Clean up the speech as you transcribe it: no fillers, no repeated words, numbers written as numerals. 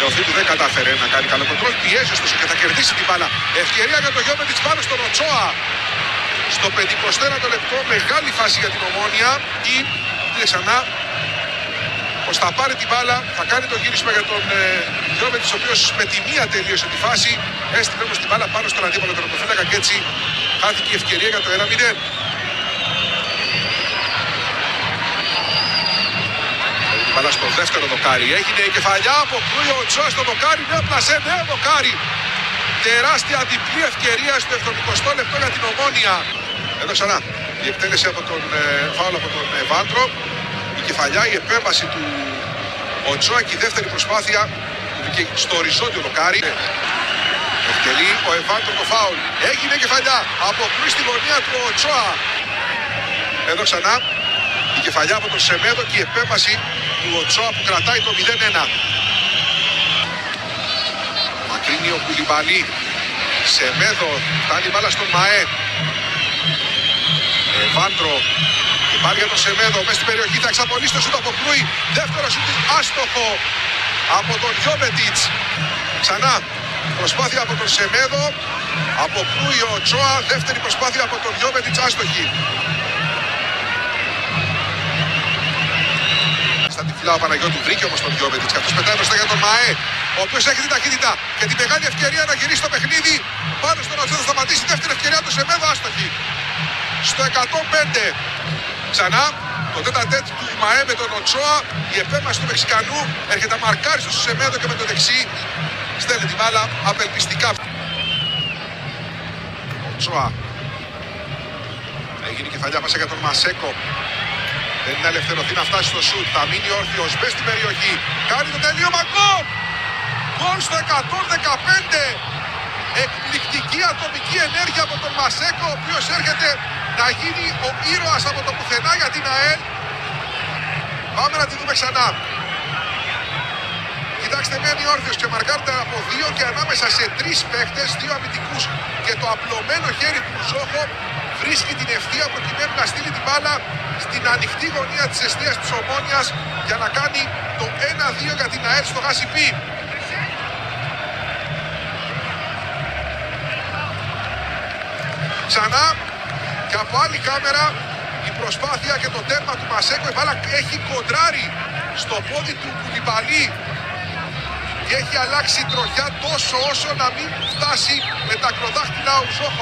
Νεοφύτη δεν κατάφερε να κάνει καλό κοντρόλ. Πιέζει ωστόσο και θα κερδίσει την μπάλα. Ευκαιρία για το Γιώβετιτς πάνω στον Οτσόα. Στο 51ο λεπτό, μεγάλη φάση για την Ομόνοια. Και ξανά πως θα πάρει την μπάλα, θα κάνει το γύρισμα για τον Γιώβετιτς, ο οποίος με τη μία τελείωσε τη φάση. Έστειλε όμως την μπάλα πάνω στον αντίπαλο τερματοφύλακα και έτσι χάθηκε η ευκαιρία για το 1-0. Την μπάλα στο δεύτερο δοκάρι. Έγινε η κεφαλιά, αποκλούει ο Οτσόα στο δοκάρι. Νέο πλασέ, νέο δοκάρι. Τεράστια διπλή ευκαιρία στο 70ο λεπτό για την Ομόνοια. Εδώ ξανά η εκτέλεση από τον φάουλ από τον Βάντρο. Η κεφαλιά, η επέμβαση του Οτσόα και η δεύτερη προσπάθεια και στο οριζόντιο δοκάρι. Εκτελεί ο Εβάντρο το φάουλ. Έγινε η κεφαλιά. Αποκλούει στη γωνία του Οτσόα. Εδώ ξανά η κεφαλιά από τον Σεμέδο και η επέμβαση του Οτσόα που κρατάει το 0-1. Μακρύνει ο Κουλιμπαλί. Σεμέδο φτάνει μπάλα στον Μαέ. Βάντρο. Και πάλι για τον Σεμέδο. Μες στην περιοχή θα εξαπολύσει το σούτ από Κρούι. Δεύτερο σούτ άστοχο από τον Γιώβετιτς. Ξανά προσπάθεια από τον Σεμέδο. Αποκρούει ο Οτσόα. Δεύτερη προσπάθεια από τον Γιώβετιτς άστοχη. Στα τυφλά ο Παναγιώτου βρήκε όμως τον Γιώβετιτς. Καθώς πετάει μπροστά για τον Μαέ, ο οποίος έχει την ταχύτητα και την μεγάλη ευκαιρία να γυρίσει το παιχνίδι. Πάνω στον Οτσόα θα σταματήσει. Δεύτερη ευκαιρία του Σεμέδο άστοχη. Στο 105. Ξανά το τέτα-τέτ του Μαέ με τον Οτσόα. Η επέμβαση του Μεξικανού έρχεται μαρκάρι στο Σεμέδο και με το δεξί στέλνει την μπάλα απελπιστικά. Οτσόα. Έγινε κεφαλιά πάσα για τον Μασέκο. Δεν είναι ελευθερωθεί να φτάσει στο σουτ. Θα μείνει όρθιος μες στην περιοχή. Κάνει το τελείωμα. Γκολ! Γκολ στο 115. Εκπληκτική ατομική ενέργεια από τον Μασέκο, ο οποίος έρχεται να γίνει ο ήρωας από το πουθενά για την ΑΕΛ. Πάμε να τη δούμε ξανά. Κοιτάξτε, μένει όρθιος και μαρκάρεται από δύο και ανάμεσα σε τρεις παίκτες, δύο αμυντικούς και το απλωμένο χέρι του Ζόχο βρίσκει την ευθεία προκειμένου να στείλει την μπάλα στην ανοιχτή γωνία της εστίας της Ομόνοιας για να κάνει το 1-2 για την ΑΕΛ στο Γασιπί. Ξανά και από άλλη κάμερα η προσπάθεια και το τέρμα του Μασέκο. Η μπάλα έχει κοντράρει στο πόδι του Κουλιμπαλί και έχει αλλάξει τροχιά τόσο όσο να μην φτάσει με τα ακροδάχτυλα ο Ζόχο.